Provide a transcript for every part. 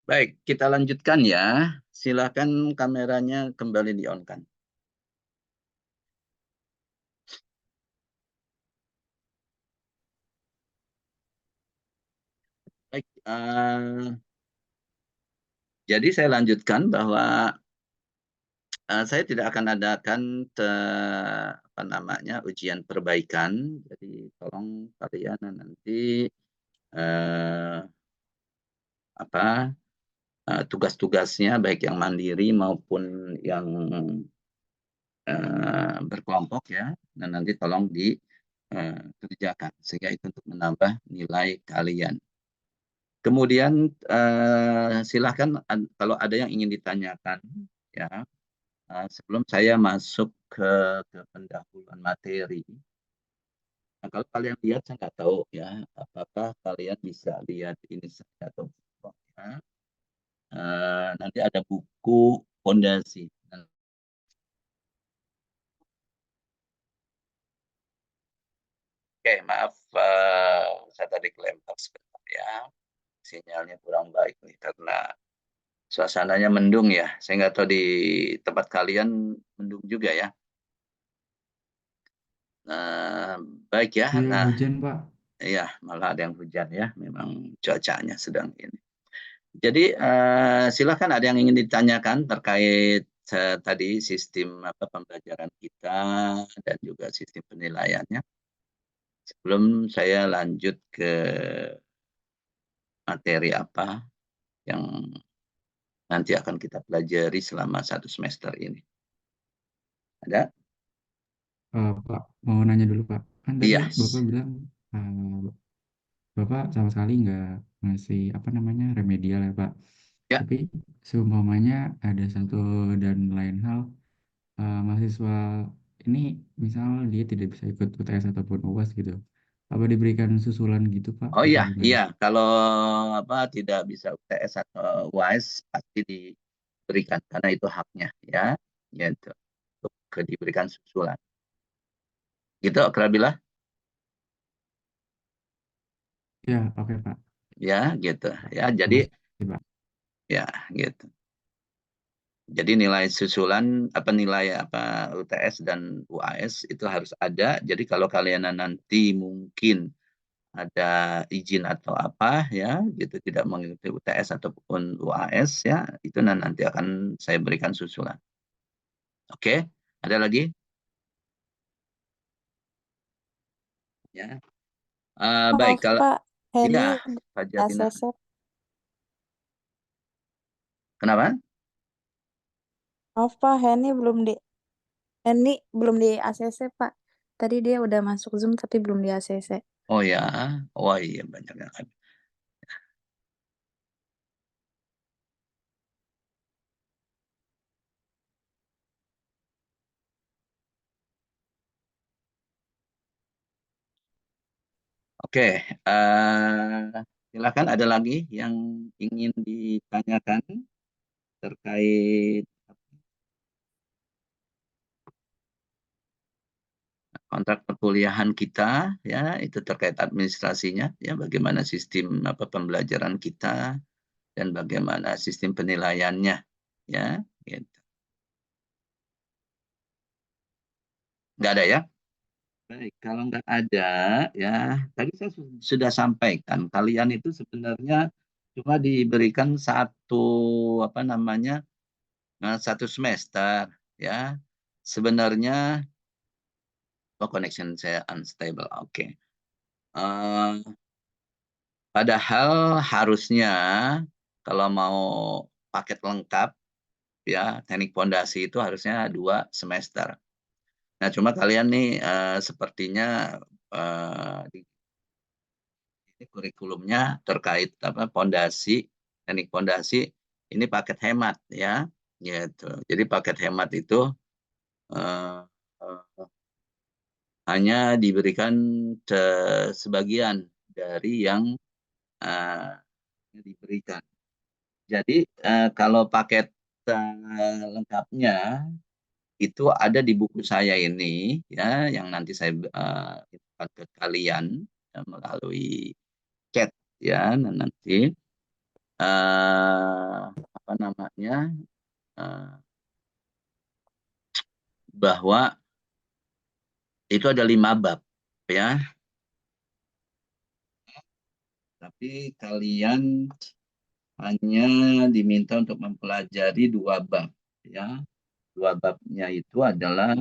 Baik, kita lanjutkan ya. Silakan kameranya kembali di-on-kan. Baik, jadi saya lanjutkan bahwa saya tidak akan adakan apa namanya, ujian perbaikan. Jadi tolong kalian nanti eh, apa tugas-tugasnya baik yang mandiri maupun yang berkelompok ya, dan nanti tolong dikerjakan sehingga itu untuk menambah nilai kalian. Kemudian silahkan kalau ada yang ingin ditanyakan ya, sebelum saya masuk ke pendahuluan materi. Nah, kalau kalian lihat saya nggak tahu ya, apakah kalian bisa lihat ini saya atau tidak, ya. Nanti ada buku fondasi. Oke, maaf, saya tadi kelempar sebentar ya. Sinyalnya kurang baik nih karena suasananya mendung ya. Saya nggak tahu di tempat kalian mendung juga ya. Nah, baik ya. Iya, Nah, hujan, Pak. iya malah ada yang hujan ya. Memang cuacanya sedang ini. Jadi silakan ada yang ingin ditanyakan terkait tadi sistem apa pembelajaran kita dan juga sistem penilaiannya. Sebelum saya lanjut ke materi apa yang nanti akan kita pelajari selama 1 semester ini. Ada? Pak, mau nanya dulu, Pak. Kan tadi Iya. Bapak bilang eh, Bapak sama sekali nggak ngasih apa namanya remedial ya, Pak. Ya. Tapi seumpamanya ada satu dan lain hal, mahasiswa ini misal dia tidak bisa ikut UTS ataupun UAS gitu. Apa diberikan susulan gitu, Pak, Oh atau iya, gimana? iya. Kalau apa tidak bisa UTS atau UAS pasti diberikan karena itu haknya ya, gitu. Untuk diberikan susulan. Gitu, Akrabillah. Ya, oke, Pak. Ya, gitu. Ya, jadi Makasih, Pak. ya, gitu. Jadi nilai susulan apa nilai apa UTS dan UAS itu harus ada. Jadi kalau kalian nanti mungkin ada izin atau apa ya gitu tidak mengikuti UTS ataupun UAS ya itu nanti akan saya berikan susulan. Oke, ada lagi ya. Baik Maaf kalau Pak, ya Henny Pak Jatina. ACC. Kenapa? Maaf Pak, Henny belum di ACC Pak. Tadi dia udah masuk Zoom tapi belum di ACC. Oh ya, oh iya banyak yang ada. Oke, silakan ada lagi yang ingin ditanyakan terkait kontrak perkuliahan kita ya itu terkait administrasinya ya bagaimana sistem apa pembelajaran kita dan bagaimana sistem penilaiannya ya gitu. Nggak ada ya. Baik, kalau nggak ada ya tadi saya sudah sampaikan kalian itu sebenarnya cuma diberikan satu apa namanya 1 semester ya sebenarnya. Oh, connection saya unstable, oke. Padahal harusnya kalau mau paket lengkap ya teknik pondasi itu harusnya 2 semester. Nah cuma kalian nih sepertinya di ini kurikulumnya terkait apa pondasi teknik pondasi ini paket hemat ya gitu. Jadi paket hemat itu eh, eh, hanya diberikan sebagian dari yang eh, diberikan. Jadi kalau paket lengkapnya itu ada di buku saya ini ya yang nanti saya infokan ke kalian ya, melalui chat ya nanti. apa namanya, bahwa itu ada 5 bab ya, tapi kalian hanya diminta untuk mempelajari 2 bab ya. 2 babnya itu adalah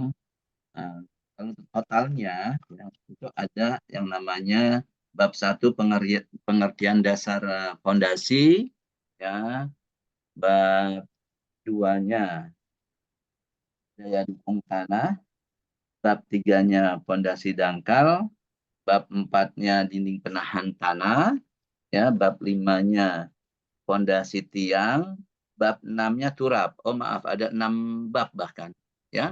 kalau totalnya ya, itu ada yang namanya bab 1 pengertian dasar fondasi ya, bab 2-nya daya dukung tanah, bab 3-nya fondasi dangkal, bab 4-nya dinding penahan tanah, ya, bab 5-nya fondasi tiang, bab 6-nya turap. Oh maaf, ada 6 bab bahkan, ya.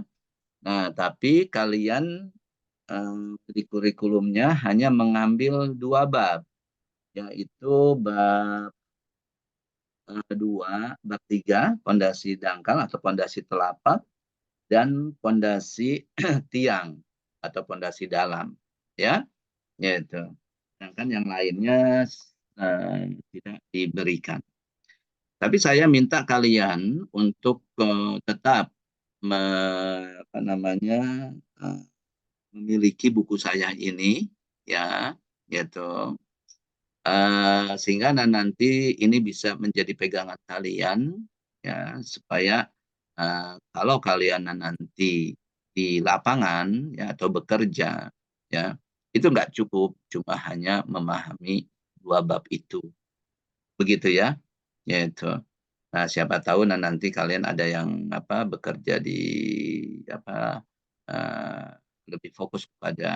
Nah, tapi kalian di kurikulumnya hanya mengambil 2 bab, yaitu bab 2, bab 3, fondasi dangkal atau fondasi telapak, dan fondasi tiang atau fondasi dalam, ya, gitu. Sedangkan yang lainnya tidak diberikan. Tapi saya minta kalian untuk tetap apa namanya, memiliki buku saya ini, ya, gitu. Sehingga nanti ini bisa menjadi pegangan kalian, ya, supaya kalau kalian nanti di lapangan ya atau bekerja ya, itu nggak cukup cuma hanya memahami 2 bab itu. Begitu ya, yaitu. Nah, siapa tahu nanti kalian ada yang apa bekerja di apa eh, lebih fokus pada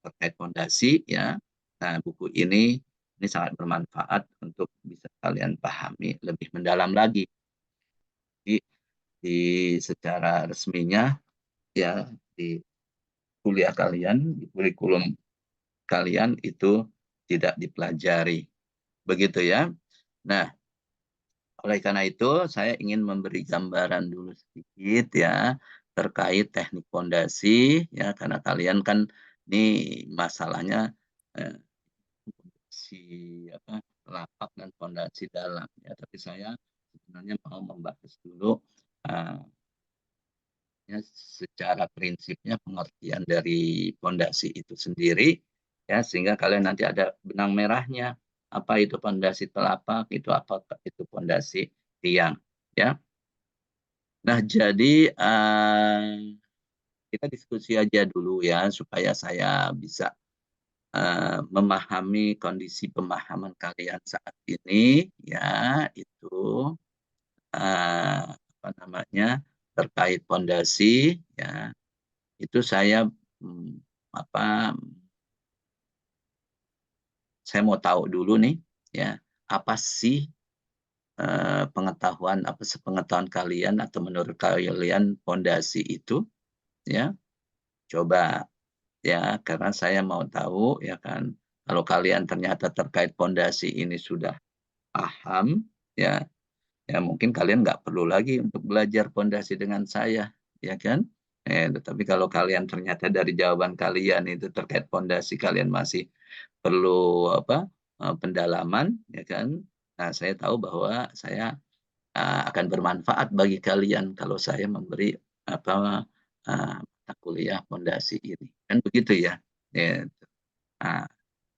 terkait fondasi ya. Nah, buku ini sangat bermanfaat untuk bisa kalian pahami lebih mendalam lagi. Jadi di secara resminya ya di kuliah kalian, di kurikulum kalian itu tidak dipelajari. Begitu ya. Nah, oleh karena itu saya ingin memberi gambaran dulu sedikit ya terkait teknik fondasi ya, karena kalian kan ini masalahnya fondasi apa lapak dan fondasi dalam ya, tapi saya sebenarnya mau membahas dulu uh, ya, secara prinsipnya pengertian dari fondasi itu sendiri ya, sehingga kalian nanti ada benang merahnya, apa itu fondasi telapak, itu apa itu fondasi tiang ya. Nah, jadi kita diskusi aja dulu ya supaya saya bisa memahami kondisi pemahaman kalian saat ini ya, itu apa namanya, terkait fondasi ya. Itu saya apa, saya mau tahu dulu nih ya, apa sih pengetahuan, apa sepengetahuan kalian atau menurut kalian fondasi itu ya. Coba ya, karena saya mau tahu ya kan, kalau kalian ternyata terkait fondasi ini sudah paham ya, ya mungkin kalian nggak perlu lagi untuk belajar fondasi dengan saya, ya kan? Tetapi kalau kalian ternyata dari jawaban kalian itu terkait fondasi kalian masih perlu apa pendalaman, ya kan? Nah, saya tahu bahwa saya akan bermanfaat bagi kalian kalau saya memberi apa mata kuliah fondasi ini, kan begitu ya? Gitu. Nah,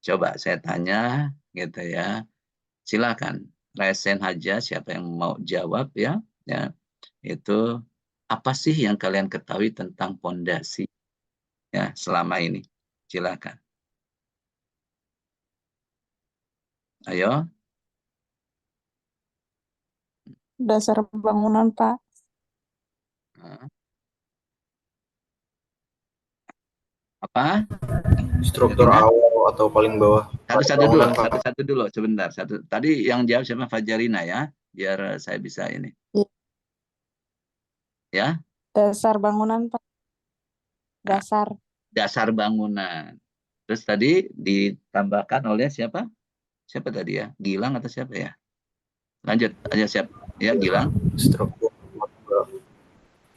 coba saya tanya, gitu ya. Silakan resen aja siapa yang mau jawab ya, ya. Itu apa sih yang kalian ketahui tentang fondasi ya selama ini? Silakan. Ayo. Dasar bangunan, Pak. Nah, apa? Struktur Gimana? awal atau paling bawah pada Satu-satu dulu, bangunan, Pak. satu-satu dulu sebentar. Tadi yang jawab siapa? Fajarina ya, biar saya bisa ini. Iya. Ya. Dasar bangunan, Pak. Nah, Dasar. dasar bangunan. Terus tadi ditambahkan oleh siapa? Siapa tadi ya? Gilang atau siapa ya? Lanjut aja siap. Ya, Gilang. Struktur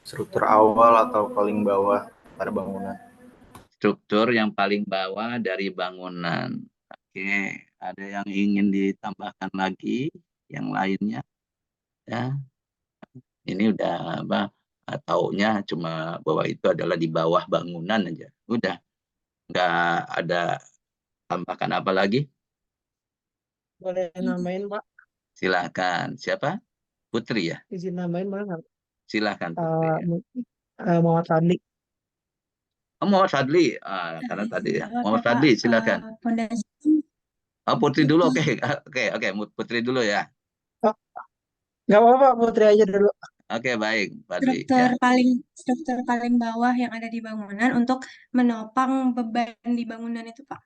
struktur awal atau paling bawah pada bangunan. Struktur yang paling bawah dari bangunan. Oke, ada yang ingin ditambahkan lagi? Yang lainnya ya ini udah apa, taunya cuma bahwa itu adalah di bawah bangunan aja. Udah, nggak ada tambahkan apa lagi? Boleh nambahin Pak, Silakan. Siapa? Putri ya? izin nambahin boleh nggak? Silakan Putri. Muhammad Fadli. Oh, Muhammad Fadli. Karena tadi ya. Muhammad Fadli, silakan. Fondasi Oh, Putri dulu. itu Oke, oke. Putri dulu ya. Oh, nggak apa-apa Putri aja dulu. Oke, baik, Fadli. Ya. struktur paling bawah yang ada di bangunan untuk menopang beban di bangunan itu, Pak.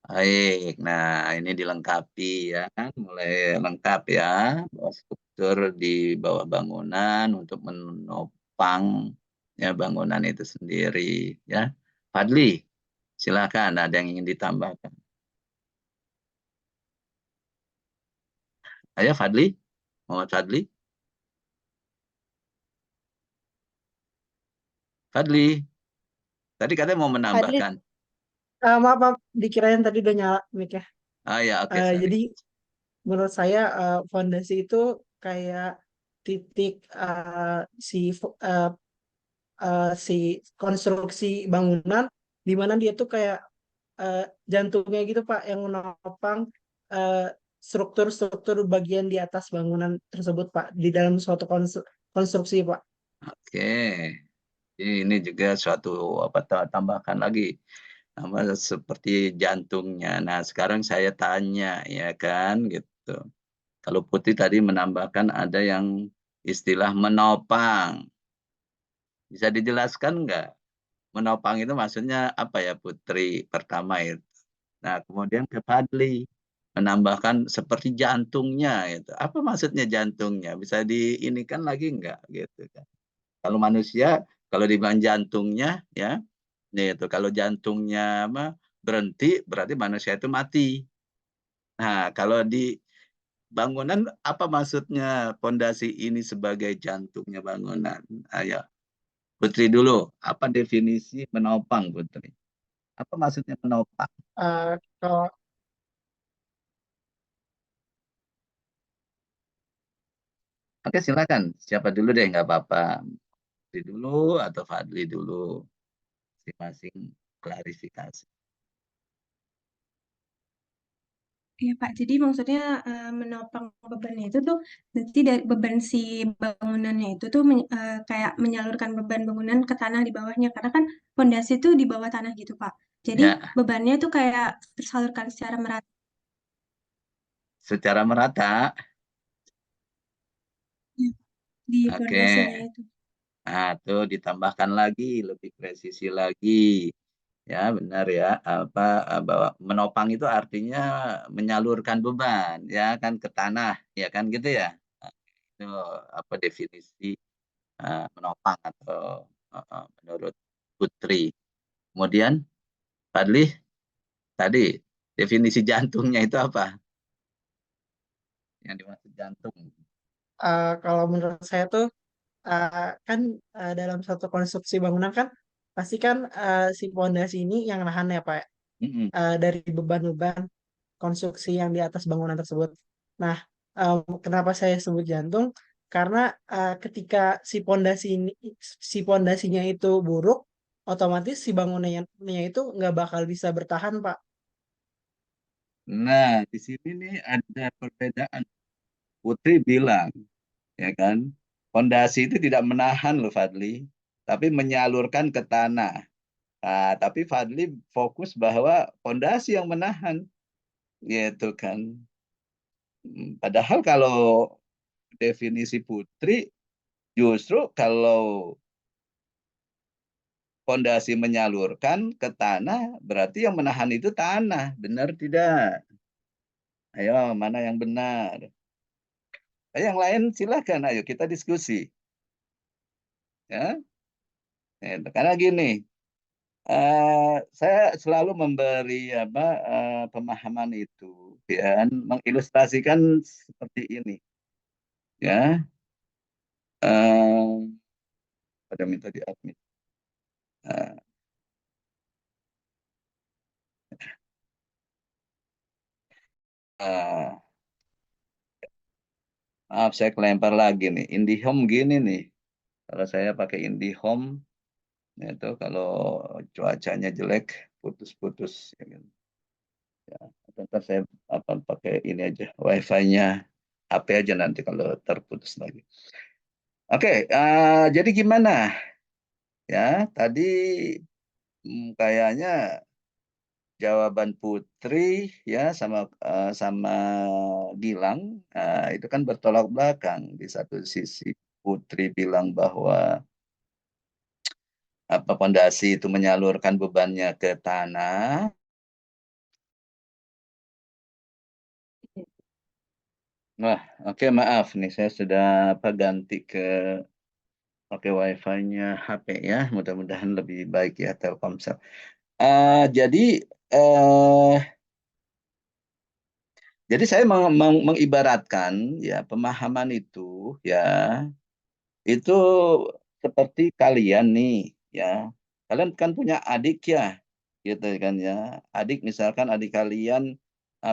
Baik, nah ini dilengkapi ya kan, mulai lengkap ya, bahwa struktur di bawah bangunan untuk menopang ya bangunan itu sendiri ya. Fadli, silakan ada yang ingin ditambahkan. Ayo Fadli, Muhammad Fadli. Fadli, tadi katanya mau Fadli, menambahkan. Maaf, dikirain tadi udah nyala mic-nya. Ah ya, oke, sorry. Jadi menurut saya fondasi itu kayak titik si konstruksi bangunan di mana dia tuh kayak jantungnya gitu Pak yang menopang eh, struktur-struktur bagian di atas bangunan tersebut Pak di dalam suatu konstruksi Pak. Oke, ini juga suatu apa tambahkan lagi. Apa seperti jantungnya. Nah, sekarang saya tanya ya kan gitu. Kalau Putih tadi menambahkan ada yang istilah menopang. Bisa dijelaskan nggak? Menopang itu maksudnya apa ya Putri pertama itu. Nah, kemudian ke Fadli menambahkan seperti jantungnya itu. Apa maksudnya jantungnya? Bisa diinikan lagi nggak gitu kan? Kalau manusia kalau dibilang jantungnya ya, itu kalau jantungnya berhenti berarti manusia itu mati. Nah, kalau di bangunan apa maksudnya pondasi ini sebagai jantungnya bangunan? Ayo, Putri dulu. Apa definisi menopang, Putri? Apa maksudnya menopang? Eh, Kalau Oke, silakan. Siapa dulu deh, nggak apa-apa. Putri dulu atau Fadli dulu. Masing-masing klarifikasi. Iya, Pak. Jadi maksudnya menopang bebannya itu tuh nanti dari beban si bangunannya itu tuh kayak menyalurkan beban bangunan ke tanah di bawahnya karena kan fondasi itu di bawah tanah gitu, Pak. Jadi Ya, bebannya tuh kayak tersalurkan secara merata secara merata. di Oke. fondasinya itu. Nah, tuh ditambahkan lagi, lebih presisi lagi. Ya, benar ya. Apa bahwa menopang itu artinya menyalurkan beban, ya kan ke tanah, ya kan gitu ya. Nah, itu apa definisi menopang atau menurut Putri. Kemudian Fadli tadi definisi jantungnya itu apa? Yang dimaksud jantung. kalau menurut saya tuh kan dalam satu konstruksi bangunan kan pasti kan si pondasi ini yang nahan ya Pak Mm-mm. dari beban-beban konstruksi yang di atas bangunan tersebut. Nah, kenapa saya sebut jantung? Karena ketika si pondasinya itu buruk, otomatis si bangunannya itu nggak bakal bisa bertahan, Pak. Nah, di sini nih ada perbedaan. Putri bilang, ya kan, fondasi itu tidak menahan loh Fadli, tapi menyalurkan ke tanah. Nah, tapi Fadli fokus bahwa fondasi yang menahan, gitu kan. Padahal kalau definisi Putri, justru kalau fondasi menyalurkan ke tanah, berarti yang menahan itu tanah. Benar tidak? Ayo, mana yang benar? Yang lain silakan, ayo kita diskusi. Ya, karena gini, saya selalu memberi pemahaman itu, ya, mengilustrasikan seperti ini, ya. Pada minta di admit. Eh, eh, Maaf, saya kelempar lagi nih. IndiHome gini nih. Kalau saya pakai IndiHome, itu kalau cuacanya jelek, putus-putus. Ya kan. Ya, ntar saya pakai ini aja, wifi-nya HP aja nanti kalau terputus lagi. Oke, jadi gimana? Ya, tadi kayaknya jawaban Putri ya sama Gilang itu kan bertolak belakang. Di satu sisi Putri bilang bahwa pondasi itu menyalurkan bebannya ke tanah. Wah, oke, maaf nih saya sudah ganti ke pakai wifi-nya HP ya. Mudah-mudahan lebih baik ya Telkomsel. Jadi eh, saya mengibaratkan ya pemahaman itu ya itu seperti kalian nih ya. Kalian kan punya adik ya, gitu kan ya. Adik misalkan adik kalian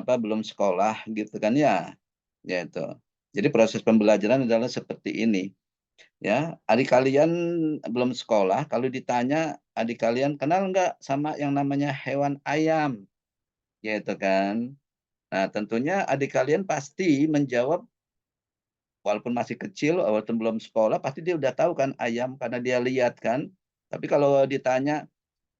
belum sekolah gitu kan ya. Ya itu. Jadi proses pembelajaran adalah seperti ini. Ya, adik kalian belum sekolah, kalau ditanya adik kalian kenal nggak sama yang namanya hewan ayam, gitu kan. Nah, tentunya adik kalian pasti menjawab, walaupun masih kecil, walaupun belum sekolah, pasti dia udah tahu kan ayam karena dia lihat kan. Tapi kalau ditanya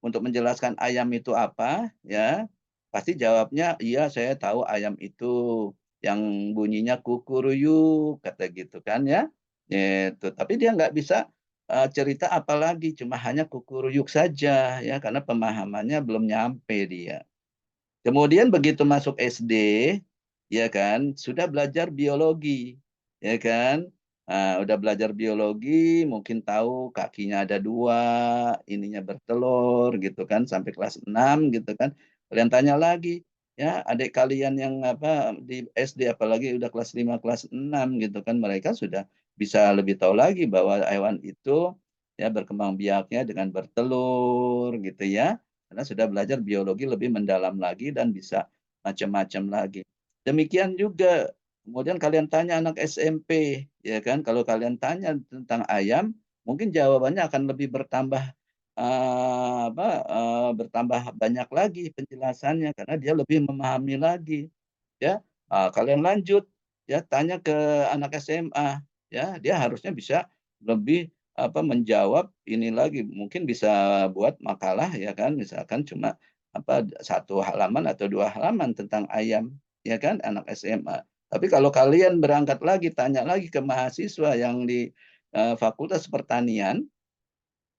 untuk menjelaskan ayam itu apa, ya pasti jawabnya, iya saya tahu ayam itu yang bunyinya kukuruyuk, kata gitu kan ya. Itu. Tapi dia nggak bisa cerita apa lagi, cuma hanya kukuruyuk saja ya, karena pemahamannya belum nyampe dia. Kemudian begitu masuk SD, ya kan, sudah belajar biologi, ya kan. Udah belajar biologi, mungkin tahu kakinya ada dua, ininya bertelur, gitu kan, sampai kelas 6, gitu kan. Kalian tanya lagi, ya adik kalian yang di SD, apalagi udah kelas 5, kelas 6, gitu kan, mereka sudah bisa lebih tahu lagi bahwa hewan itu ya berkembang biaknya dengan bertelur, gitu ya, karena sudah belajar biologi lebih mendalam lagi dan bisa macam-macam lagi. Demikian juga kemudian kalian tanya anak SMP, ya kan? Kalau kalian tanya tentang ayam, mungkin jawabannya akan lebih bertambah bertambah banyak lagi penjelasannya karena dia lebih memahami lagi, ya. Kalian lanjut ya tanya ke anak SMA, ya, dia harusnya bisa lebih menjawab ini lagi, mungkin bisa buat makalah ya kan, misalkan cuma satu halaman atau dua halaman tentang ayam, ya kan, anak SMA. Tapi kalau kalian berangkat lagi tanya lagi ke mahasiswa yang di Fakultas Pertanian,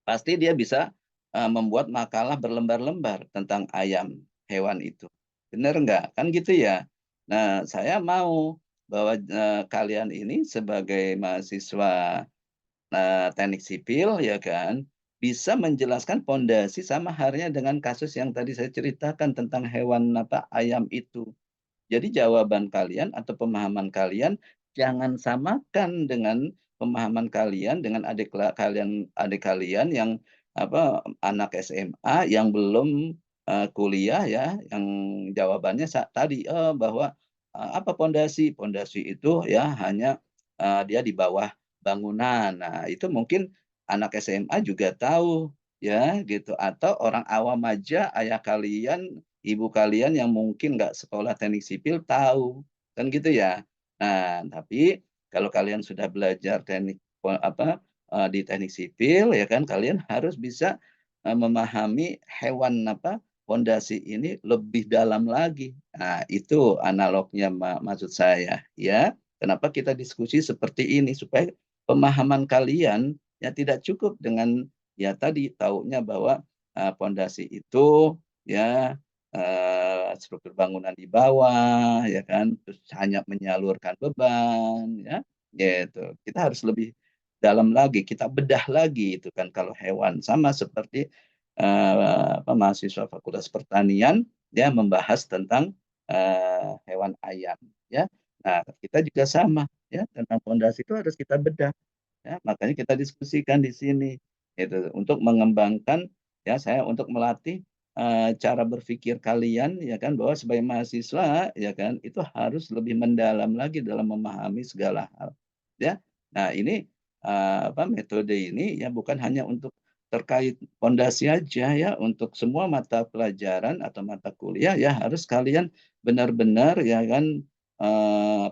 pasti dia bisa membuat makalah berlembar-lembar tentang ayam, hewan itu. Benar nggak? Kan gitu ya. Nah, saya mau bahwa kalian ini sebagai mahasiswa teknik sipil, ya kan, bisa menjelaskan pondasi sama halnya dengan kasus yang tadi saya ceritakan tentang hewan ayam itu. Jadi jawaban kalian atau pemahaman kalian jangan samakan dengan pemahaman kalian dengan adik kalian yang anak SMA yang belum kuliah ya, yang jawabannya tadi bahwa apa pondasi? Pondasi itu ya hanya dia di bawah bangunan. Nah, itu mungkin anak SMA juga tahu ya gitu, atau orang awam aja ayah kalian, ibu kalian yang mungkin nggak sekolah teknik sipil tahu, kan gitu ya. Nah, tapi kalau kalian sudah belajar di teknik sipil ya kan, kalian harus bisa memahami hewan pondasi ini lebih dalam lagi. Nah, itu analognya maksud saya ya. Kenapa kita diskusi seperti ini supaya pemahaman kalian ya tidak cukup dengan ya tadi taunya bahwa pondasi itu ya struktur bangunan di bawah ya kan, terus hanya menyalurkan beban ya, gitu. Kita harus lebih dalam lagi, kita bedah lagi itu kan kalau hewan, sama seperti mahasiswa Fakultas Pertanian ya membahas tentang hewan ayam ya. Nah, kita juga sama ya, tentang pondasi itu harus kita bedah ya, makanya kita diskusikan di sini itu untuk mengembangkan ya, saya untuk melatih cara berpikir kalian ya kan, bahwa sebagai mahasiswa ya kan, itu harus lebih mendalam lagi dalam memahami segala hal, ya. Nah ini, metode ini ya bukan hanya untuk terkait pondasi aja ya, untuk semua mata pelajaran atau mata kuliah ya harus kalian benar-benar ya kan,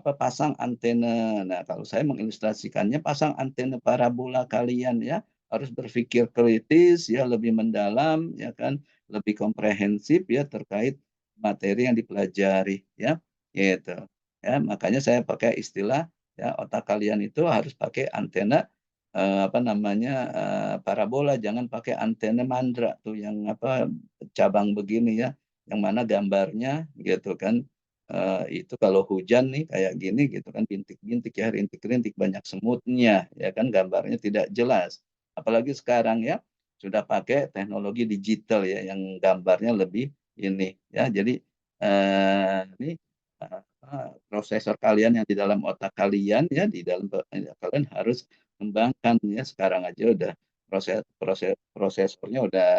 pasang antena. Nah kalau saya mengilustrasikannya pasang antena parabola kalian ya, harus berpikir kritis ya, lebih mendalam ya kan, lebih komprehensif ya terkait materi yang dipelajari ya, gitu. Ya, makanya saya pakai istilah ya, otak kalian itu harus pakai antena, parabola, jangan pakai antena mandra tuh yang cabang begini ya, yang mana gambarnya gitu kan, itu kalau hujan nih kayak gini gitu kan, bintik-bintik ya, rintik-rintik, banyak semutnya ya kan, gambarnya tidak jelas. Apalagi sekarang ya, sudah pakai teknologi digital ya, yang gambarnya lebih ini ya. Jadi, ini, prosesor kalian yang di dalam otak kalian ya, di dalam kalian harus kembangkan ya. Sekarang aja udah prosesornya udah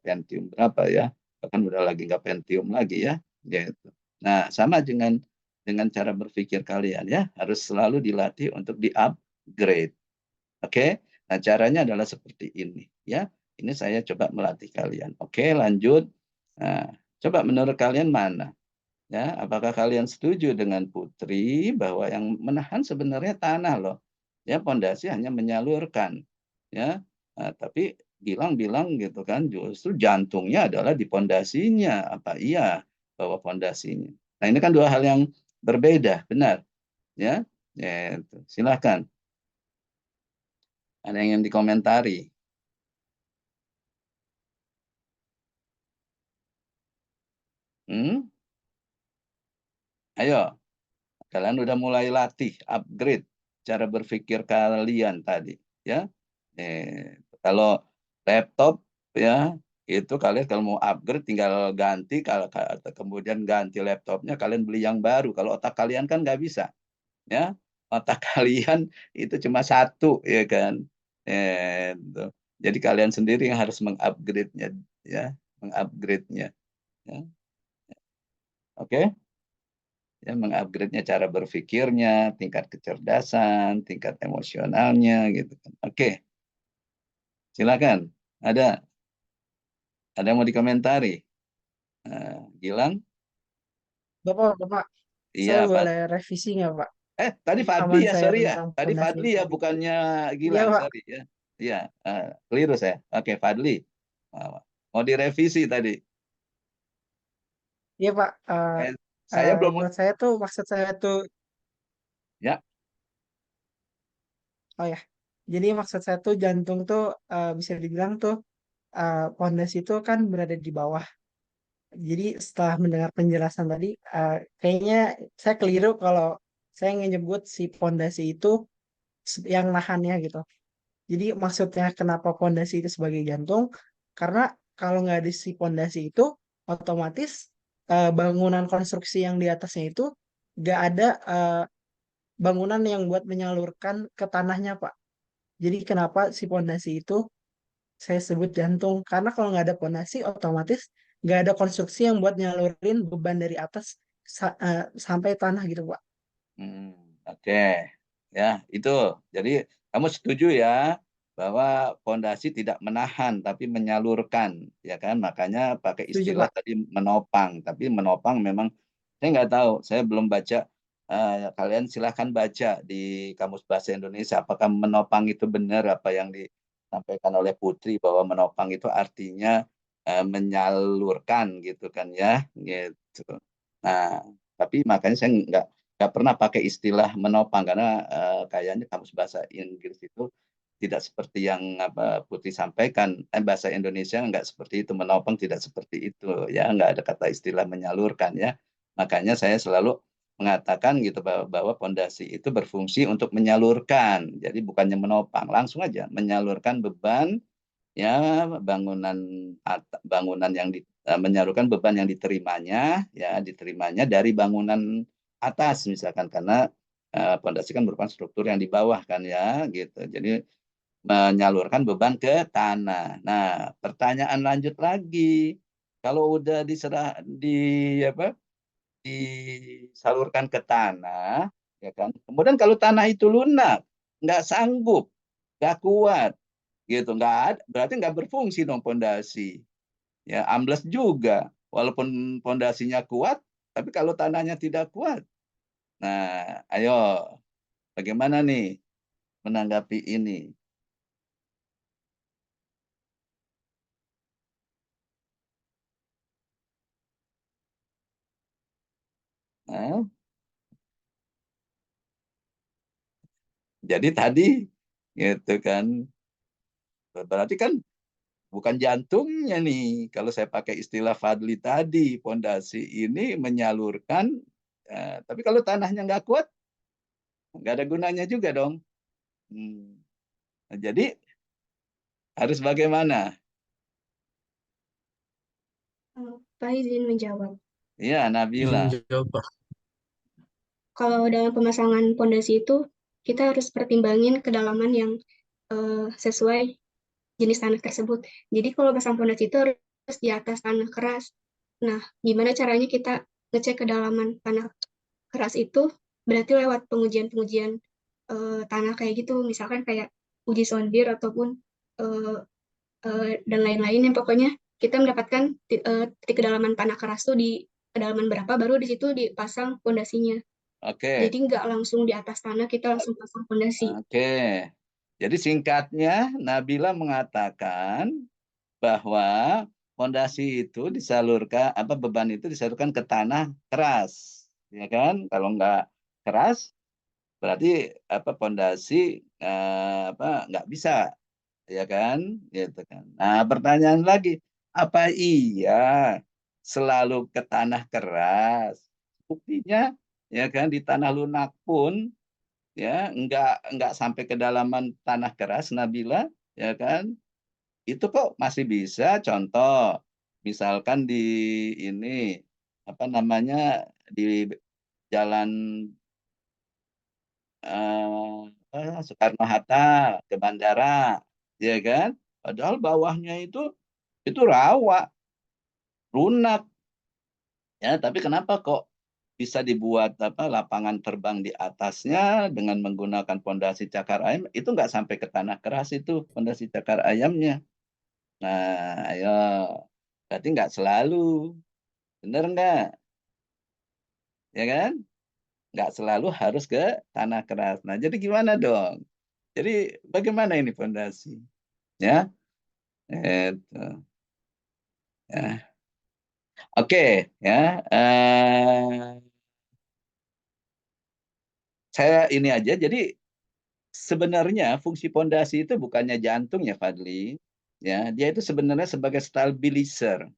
Pentium berapa ya, bahkan udah lagi nggak Pentium lagi ya, gitu. Nah, sama dengan cara berpikir kalian ya, harus selalu dilatih untuk di-upgrade, oke? Nah, caranya adalah seperti ini ya. Ini saya coba melatih kalian. Oke, lanjut. Nah, coba menurut kalian mana? Ya, apakah kalian setuju dengan Putri bahwa yang menahan sebenarnya tanah loh. Ya, pondasi hanya menyalurkan. Ya. Nah, tapi Gilang bilang gitu kan, justru jantungnya adalah di pondasinya. Apa iya bahwa pondasinya? Nah, ini kan dua hal yang berbeda, benar? Ya. Ya, silakan. Ada yang ingin dikomentari? Hmm? Ayo, kalian udah mulai latih, upgrade cara berpikir kalian tadi, ya. Kalau laptop ya, itu kalian kalau mau upgrade tinggal ganti, kalau kemudian ganti laptopnya, kalian beli yang baru. Kalau otak kalian kan nggak bisa, ya. Otak kalian itu cuma satu, ya kan. Tuh. Jadi kalian sendiri yang harus mengupgrade-nya, ya, mengupgrade-nya. Ya. Oke? Ya, mengupgrade-nya cara berpikirnya, tingkat kecerdasan, tingkat emosionalnya gitu kan. Oke, silakan. Ada yang mau dikomentari? Gilang? Bapak, Iya, saya Pak. boleh revisi nggak, Pak? Tadi Fadli Pemahaman ya, saya sorry ya. tentang Tadi fondasi Fadli ya, tadi. bukannya Iya, Gilang, Pak. sorry ya. Iya, keliru saya. Oke, Fadli. Mau direvisi tadi. Iya, Pak. Saya belum, Buat saya tuh, maksud saya tuh, ya. oh ya, jadi maksud saya tuh jantung tuh bisa dibilang tuh pondasi itu kan berada di bawah. Jadi setelah mendengar penjelasan tadi, kayaknya saya keliru kalau saya nyebut si pondasi itu yang nahannya gitu. Jadi maksudnya kenapa pondasi itu sebagai jantung? Karena kalau nggak ada si pondasi itu, otomatis bangunan konstruksi yang di atasnya itu nggak ada bangunan yang buat menyalurkan ke tanahnya, Pak. Jadi kenapa si pondasi itu saya sebut jantung? Karena kalau nggak ada pondasi, otomatis nggak ada konstruksi yang buat nyalurin beban dari atas sampai tanah gitu, Pak. Oke. Ya, itu. Jadi kamu setuju ya bahwa pondasi tidak menahan tapi menyalurkan, ya kan? Makanya pakai Setuju, istilah Pak. tadi menopang. Tapi menopang memang saya nggak tahu, saya belum baca. Kalian silahkan baca di Kamus Bahasa Indonesia apakah menopang itu benar apa yang disampaikan oleh Putri, bahwa menopang itu artinya menyalurkan gitu kan ya, gitu. Nah, tapi makanya saya nggak pernah pakai istilah menopang karena kayaknya Kamus Bahasa Inggris itu tidak seperti yang Putri sampaikan. Bahasa Indonesia nggak seperti itu, menopang tidak seperti itu ya, nggak ada kata istilah menyalurkan ya. Makanya saya selalu mengatakan gitu bahwa pondasi itu berfungsi untuk menyalurkan, jadi bukannya menopang, langsung aja menyalurkan beban ya, bangunan yang menyalurkan beban yang diterimanya dari bangunan atas misalkan, karena pondasi kan merupakan struktur yang di bawah kan ya, gitu. Jadi menyalurkan beban ke tanah. Nah, pertanyaan lanjut lagi, Kalau udah disalurkan ke tanah, ya kan. Kemudian kalau tanah itu lunak, nggak sanggup, nggak kuat, gitu, nggak ada, berarti nggak berfungsi dong pondasi. Ya, ambles juga, walaupun pondasinya kuat, tapi kalau tanahnya tidak kuat. Nah, ayo, bagaimana nih menanggapi ini? Nah, jadi tadi, gitu kan, berarti kan bukan jantungnya nih. Kalau saya pakai istilah Fadli tadi, pondasi ini menyalurkan, tapi kalau tanahnya nggak kuat, nggak ada gunanya juga dong. Hmm. Nah, jadi harus bagaimana? Pak izin menjawab. Iya, Izin Nabila. menjawab, Pak. Kalau dalam pemasangan pondasi itu, kita harus pertimbangin kedalaman yang sesuai jenis tanah tersebut. Jadi kalau pasang pondasi itu harus di atas tanah keras. Nah, gimana caranya kita ngecek kedalaman tanah keras itu? Berarti lewat pengujian-pengujian tanah kayak gitu, misalkan kayak uji sondir ataupun eh, dan lain-lain, yang pokoknya kita mendapatkan titik kedalaman tanah keras tuh di kedalaman berapa, baru di situ dipasang pondasinya. Oke. Jadi nggak langsung di atas tanah kita langsung pasang pondasi. Oke. Jadi singkatnya, Nabila mengatakan bahwa fondasi itu disalurkan, beban itu disalurkan ke tanah keras, ya kan? Kalau nggak keras, berarti fondasi nggak bisa, ya kan? Gitu kan. Nah, pertanyaan lagi, apa iya selalu ke tanah keras? Buktinya, ya kan, di tanah lunak pun, ya nggak sampai kedalaman tanah keras, Nabila, ya kan, itu kok masih bisa. Contoh misalkan di ini, apa namanya, di jalan Soekarno Hatta ke bandara, ya kan, padahal bawahnya itu rawa, lunak, ya, tapi kenapa kok bisa dibuat lapangan terbang di atasnya dengan menggunakan pondasi cakar ayam, itu nggak sampai ke tanah keras itu pondasi cakar ayamnya. Nah, ayo, berarti nggak selalu, bener nggak? Ya kan? Nggak selalu harus ke tanah keras. Nah, jadi gimana dong? Jadi bagaimana ini pondasi? Ya, itu. Ya. Oke, ya. Saya ini aja. Jadi sebenarnya fungsi pondasi itu bukannya jantung ya, Fadli. Ya, dia itu sebenarnya sebagai stabilizer.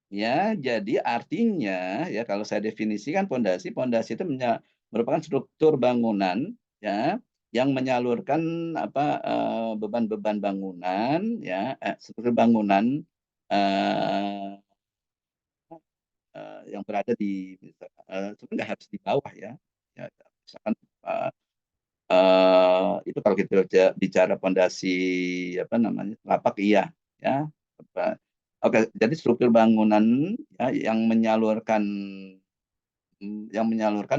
Ya, jadi artinya, ya, kalau saya definisikan pondasi itu merupakan struktur bangunan, ya, yang menyalurkan beban-beban bangunan, ya, struktur bangunan eh, yang berada di, sebenarnya nggak harus di bawah, ya, ya, misalkan itu kalau kita bicara pondasi lapak, iya, ya. Oke, jadi struktur bangunan, ya, yang menyalurkan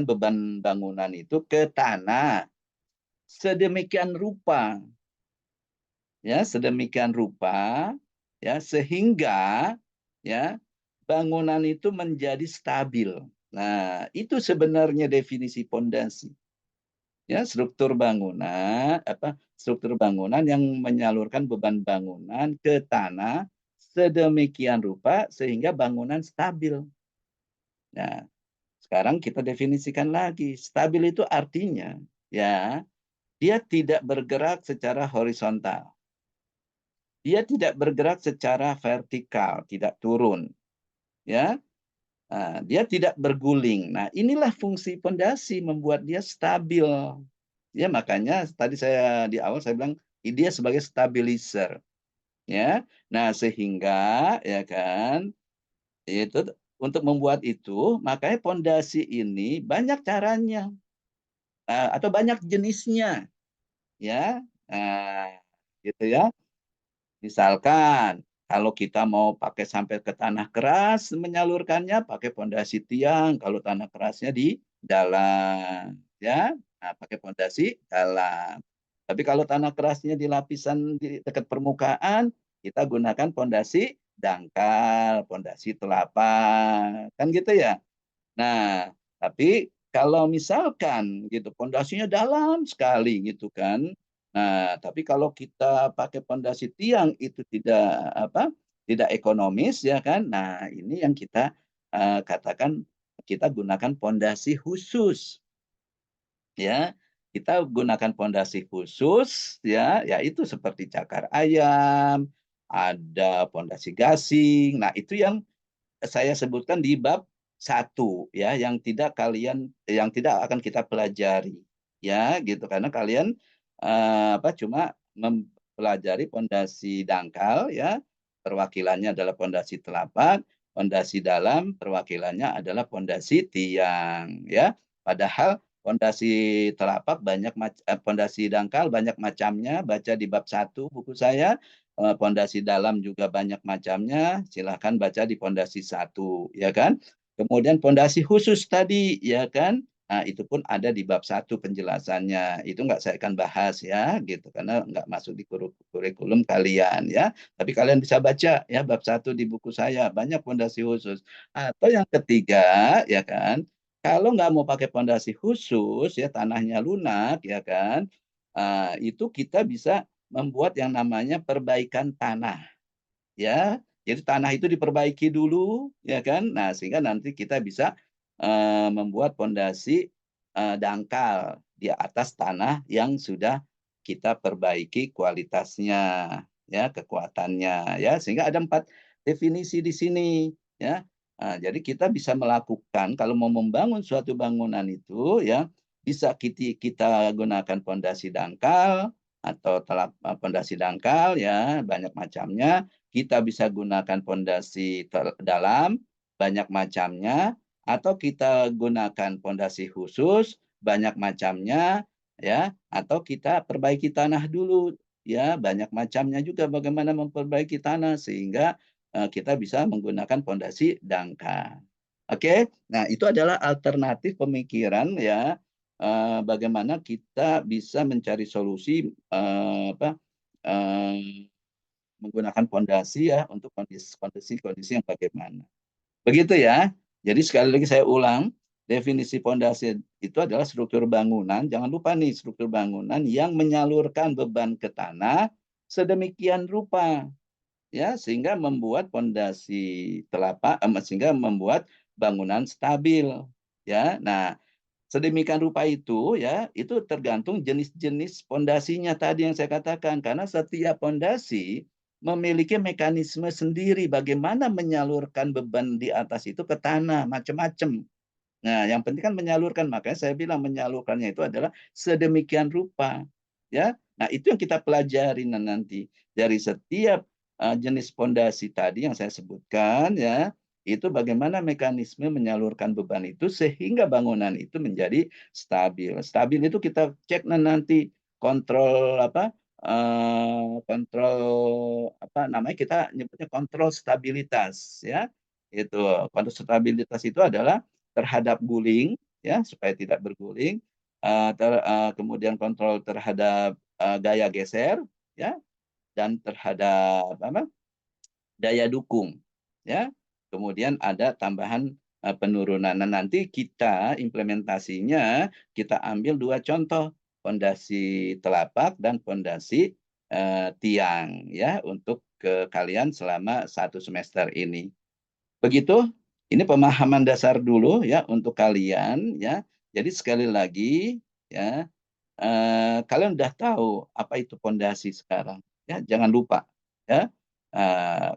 beban bangunan itu ke tanah sedemikian rupa, ya, ya, sehingga, ya, bangunan itu menjadi stabil. Nah, itu sebenarnya definisi pondasi. Ya, struktur bangunan yang menyalurkan beban bangunan ke tanah sedemikian rupa sehingga bangunan stabil. Nah, sekarang kita definisikan lagi. Stabil itu artinya, ya, dia tidak bergerak secara horizontal. Dia tidak bergerak secara vertikal, tidak turun, ya. Nah, dia tidak berguling. Nah, inilah fungsi pondasi, membuat dia stabil. Ya, makanya tadi di awal saya bilang dia sebagai stabilizer, ya. Nah, sehingga, ya kan, itu untuk membuat itu, makanya pondasi ini banyak caranya, atau banyak jenisnya, ya. Nah, gitu ya. Misalkan Kalau kita mau pakai sampai ke tanah keras menyalurkannya pakai pondasi tiang. Kalau tanah kerasnya di dalam, ya, nah, pakai pondasi dalam. Tapi kalau tanah kerasnya di lapisan di dekat permukaan, kita gunakan pondasi dangkal, pondasi telapak, kan gitu ya. Nah, tapi kalau misalkan gitu pondasinya dalam sekali gitu kan. Nah, tapi kalau kita pakai pondasi tiang itu tidak ekonomis ya kan. Nah, ini yang kita katakan kita gunakan pondasi khusus ya. Kita gunakan pondasi khusus ya, yaitu seperti cakar ayam, ada pondasi gasing. Nah, itu yang saya sebutkan di bab 1 ya, yang tidak akan kita pelajari ya gitu, karena kalian cuma mempelajari pondasi dangkal ya, perwakilannya adalah pondasi telapak, pondasi dalam perwakilannya adalah pondasi tiang ya. Padahal pondasi dangkal banyak macamnya, baca di bab 1 buku saya. Pondasi dalam juga banyak macamnya, silahkan baca di pondasi 1 ya kan. Kemudian pondasi khusus tadi ya kan. Nah, itu pun ada di bab 1 penjelasannya. Itu nggak saya akan bahas ya gitu, karena nggak masuk di kurikulum kalian ya. Tapi kalian bisa baca ya bab 1 di buku saya, banyak pondasi khusus. Atau yang ketiga ya kan, kalau nggak mau pakai pondasi khusus ya, tanahnya lunak ya kan, itu kita bisa membuat yang namanya perbaikan tanah ya. Jadi tanah itu diperbaiki dulu ya kan. Nah, sehingga nanti kita bisa membuat pondasi dangkal di atas tanah yang sudah kita perbaiki kualitasnya ya, kekuatannya ya. Sehingga ada 4 definisi di sini ya. Nah, jadi kita bisa melakukan kalau mau membangun suatu bangunan itu ya, bisa kita gunakan pondasi dangkal atau pondasi dangkal ya, banyak macamnya. Kita bisa gunakan pondasi dalam, banyak macamnya, atau kita gunakan pondasi khusus, banyak macamnya ya, atau kita perbaiki tanah dulu ya, banyak macamnya juga bagaimana memperbaiki tanah sehingga kita bisa menggunakan pondasi dangkal. Oke, nah itu adalah alternatif pemikiran ya, bagaimana kita bisa mencari solusi menggunakan pondasi ya untuk kondisi yang bagaimana. Begitu ya. Jadi sekali lagi saya ulang, definisi pondasi itu adalah struktur bangunan. Jangan lupa nih, struktur bangunan yang menyalurkan beban ke tanah sedemikian rupa ya, sehingga membuat pondasi sehingga membuat bangunan stabil ya. Nah, sedemikian rupa itu ya, itu tergantung jenis-jenis pondasinya tadi yang saya katakan, karena setiap pondasi memiliki mekanisme sendiri bagaimana menyalurkan beban di atas itu ke tanah, macam-macam. Nah, yang penting kan menyalurkan, makanya saya bilang menyalurkannya itu adalah sedemikian rupa. Ya, nah itu yang kita pelajari nanti dari setiap jenis pondasi tadi yang saya sebutkan ya, itu bagaimana mekanisme menyalurkan beban itu sehingga bangunan itu menjadi stabil. Stabil itu kita cek nanti kontrol namanya, kita nyebutnya kontrol stabilitas ya. Itu kontrol stabilitas itu adalah terhadap guling ya, supaya tidak berguling, kemudian kontrol terhadap gaya geser ya, dan terhadap daya dukung ya. Kemudian ada tambahan penurunan. Nah, nanti kita implementasinya kita ambil 2 contoh, pondasi telapak dan pondasi tiang ya, untuk ke kalian selama 1 semester ini. Begitu, ini pemahaman dasar dulu ya untuk kalian ya. Jadi sekali lagi ya, kalian udah tahu apa itu pondasi sekarang ya, jangan lupa ya.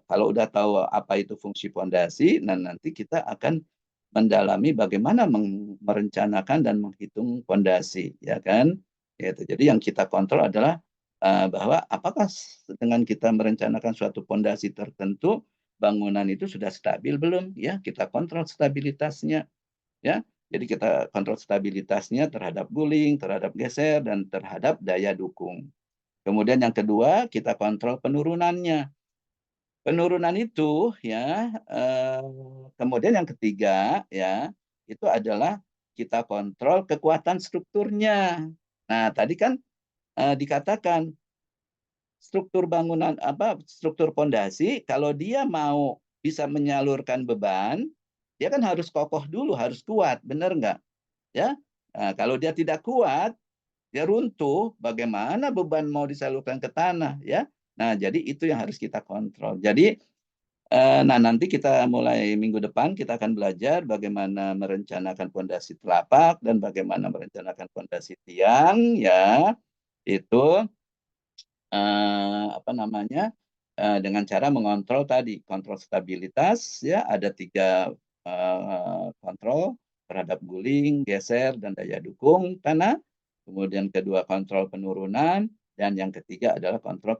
Kalau udah tahu apa itu fungsi pondasi, nah nanti kita akan mendalami bagaimana merencanakan dan menghitung pondasi ya kan. Gitu. Jadi yang kita kontrol adalah bahwa apakah dengan kita merencanakan suatu pondasi tertentu, bangunan itu sudah stabil belum ya, kita kontrol stabilitasnya ya. Jadi kita kontrol stabilitasnya terhadap guling, terhadap geser, dan terhadap daya dukung. Kemudian yang kedua, kita kontrol penurunannya. Penurunan itu ya, kemudian yang ketiga ya, itu adalah kita kontrol kekuatan strukturnya. Nah, tadi kan dikatakan struktur bangunan struktur pondasi kalau dia mau bisa menyalurkan beban, dia kan harus kokoh dulu, harus kuat, benar nggak? Ya, nah, kalau dia tidak kuat, dia runtuh, bagaimana beban mau disalurkan ke tanah ya? Nah, jadi itu yang harus kita kontrol. Jadi nah, nanti kita mulai minggu depan kita akan belajar bagaimana merencanakan pondasi telapak dan bagaimana merencanakan pondasi tiang ya. Itu dengan cara mengontrol tadi, kontrol stabilitas ya, ada 3 kontrol terhadap guling, geser dan daya dukung tanah. Kemudian kedua kontrol penurunan dan yang ketiga adalah kontrol